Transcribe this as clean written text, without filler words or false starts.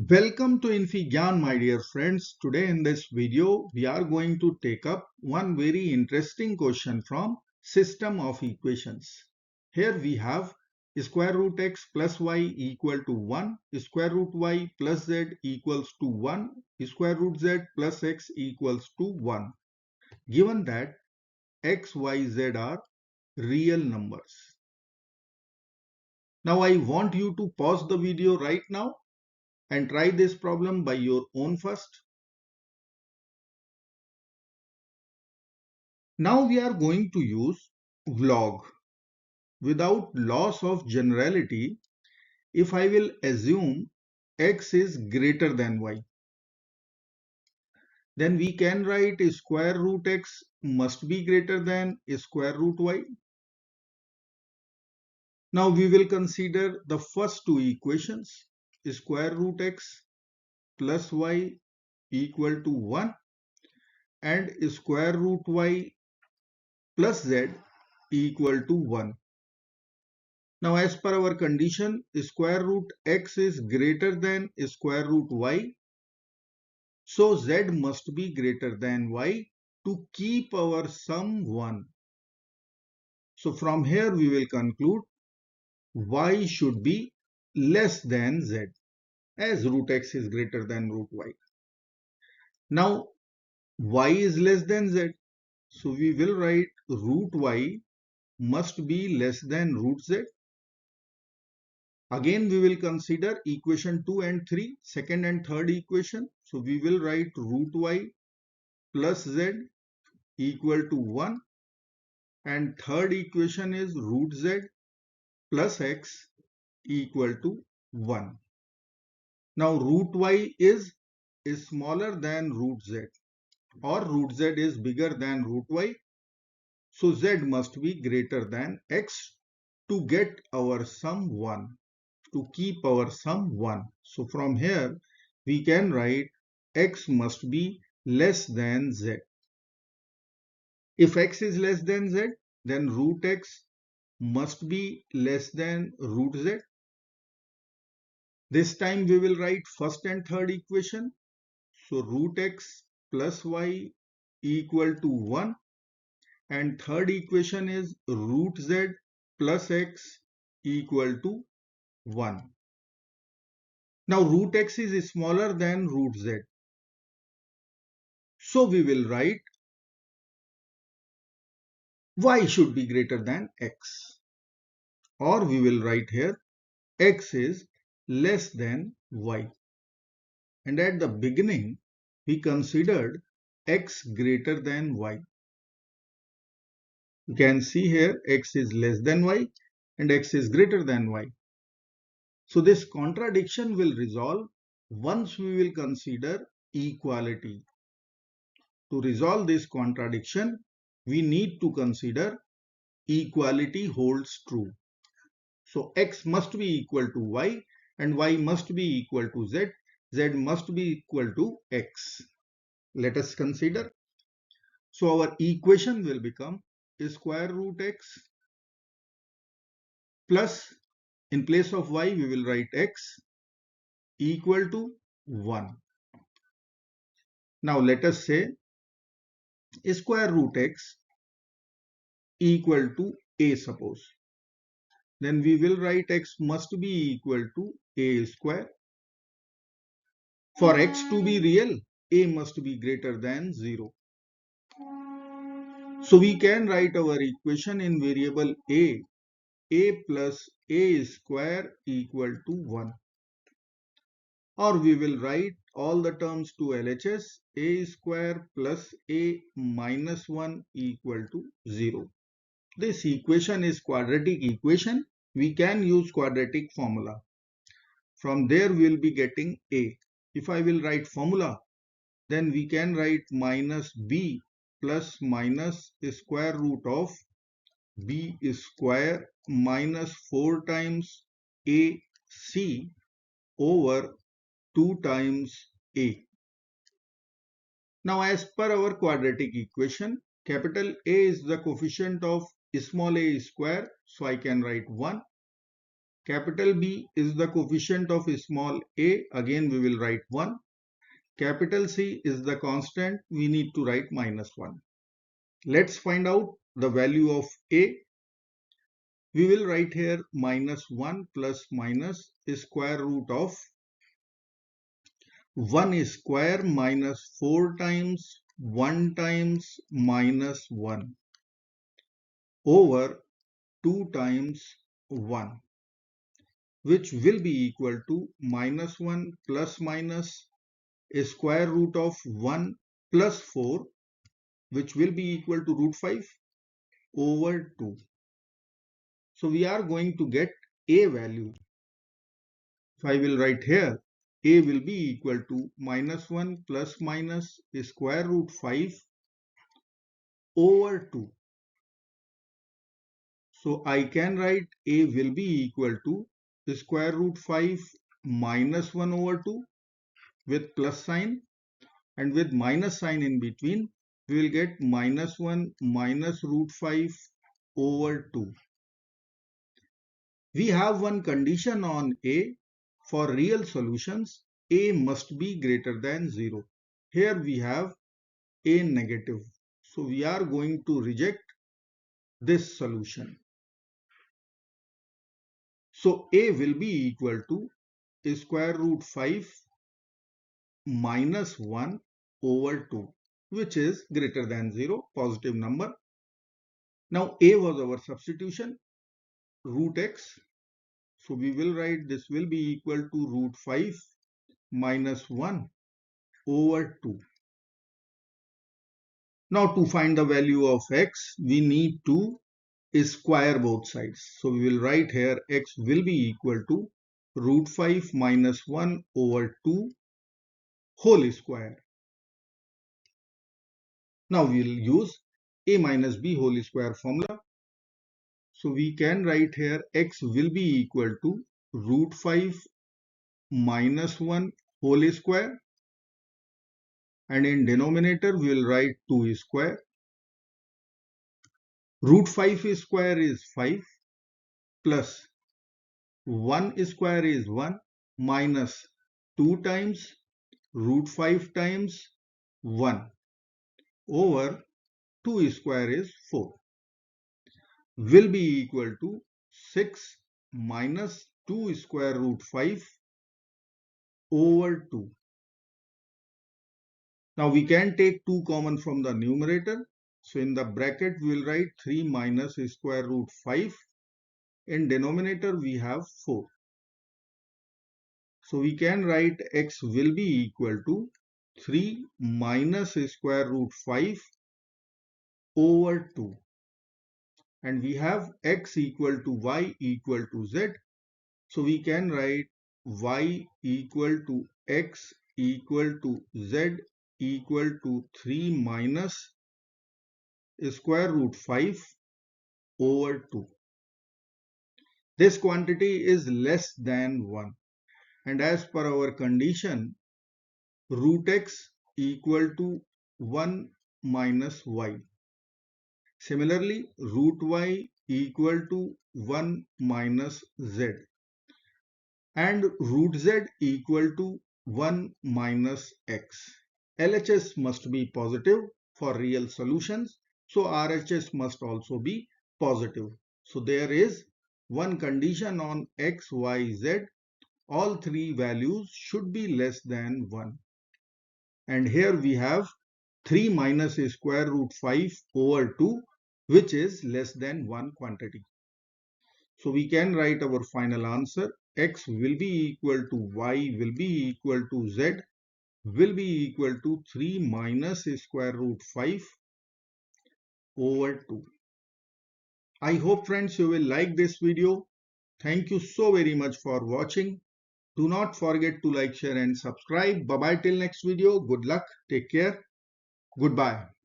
Welcome to InfiGyan, my dear friends. Today in this video, we are going to take up one very interesting question from system of equations. Here we have square root x plus y equal to 1, square root y plus z equals to 1, square root z plus x equals to 1. Given that x, y, z are real numbers. Now I want you to pause the video right now and try this problem by your own first. Now we are going to use WLOG. Without loss of generality, if I will assume x is greater than y, then we can write square root x must be greater than square root y. Now we will consider the first two equations, square root x plus y equal to 1 and square root y plus z equal to 1. Now as per our condition, square root x is greater than square root y. So z must be greater than y to keep our sum 1. So from here we will conclude y should be less than z as root x is greater than root y. Now y is less than z. So we will write root y must be less than root z. Again, we will consider equation 2 and 3, second and third equation. So we will write root y plus z equal to 1 and third equation is root z plus x equal to 1. Now root y is smaller than root z or root z is bigger than root y. So z must be greater than x to get our sum 1. To keep our sum 1. So from here we can write x must be less than z. If x is less than z, then root x must be less than root z. This time we will write first and third equation. So root x plus y equal to 1 and third equation is root z plus x equal to 1. Now root x is smaller than root z. So we will write y should be greater than x. Or we will write here x is less than y. And at the beginning we considered x greater than y. You can see here x is less than y and x is greater than y. So this contradiction will resolve once we will consider equality. To resolve this contradiction, we need to consider equality holds true. So x must be equal to y and y must be equal to z. Z must be equal to x. Let us consider. So our equation will become square root x plus, in place of y we will write x equal to 1. Now let us say square root x equal to a, suppose. Then we will write x must be equal to a square. For x to be real, a must be greater than 0. So we can write our equation in variable a plus a square equal to 1. Or we will write all the terms to LHS, a square plus a minus 1 equal to 0. This equation is quadratic equation. We can use quadratic formula. From there we will be getting a. If I will write formula, then we can write minus b plus minus square root of b square minus 4 times ac over 2 times a. Now as per our quadratic equation, capital A is the coefficient of small a square, so I can write 1. Capital B is the coefficient of small a. Again, we will write 1. Capital C is the constant. We need to write -1. Let's find out the value of a. We will write here -1 plus minus square root of 1 square minus 4 times 1 times -1 over 2 times 1, which will be equal to -1 plus minus square root of 1 plus 4, which will be equal to root 5 over 2. So we are going to get a value. So I will write here a will be equal to -1 plus minus square root 5 over 2. So I can write a will be equal to square root 5 minus 1 over 2 with plus sign, and with minus sign in between we will get -1 minus root 5 over 2. We have one condition on a. For real solutions, a must be greater than 0. Here we have a negative. So we are going to reject this solution. So a will be equal to square root 5 minus 1 over 2, which is greater than 0, positive number. Now a was our substitution, root x. So we will write this will be equal to root 5 minus 1 over 2. Now to find the value of x, we need to square both sides. So we will write here x will be equal to root 5 minus 1 over 2 whole square. Now we will use a minus b whole square formula. So we can write here x will be equal to root 5 minus 1 whole square, and in denominator we will write 2 square. Root 5 square is 5 plus 1 square is 1 minus 2 times root 5 times 1 over 2 square is 4 will be equal to 6 minus 2 square root 5 over 2. Now we can take 2 common from the numerator. So in the bracket we will write 3 minus square root 5. In denominator we have 4. So we can write x will be equal to 3 minus square root 5 over 2. And we have x equal to y equal to z. So we can write y equal to x equal to z equal to 3 minus square root 5 over 2. This quantity is less than 1. And as per our condition, root x equal to 1 minus y. Similarly, root y equal to 1 minus z. And root z equal to 1 minus x. LHS must be positive for real solutions. So RHS must also be positive. So there is one condition on x, y, z. All three values should be less than 1. And here we have 3 minus square root 5 over 2, which is less than 1 quantity. So we can write our final answer. X will be equal to y will be equal to z will be equal to 3 minus square root 5 over 2. I hope friends you will like this video. Thank you so very much for watching. Do not forget to like, share and subscribe. Bye bye till next video. Good luck. Take care. Goodbye.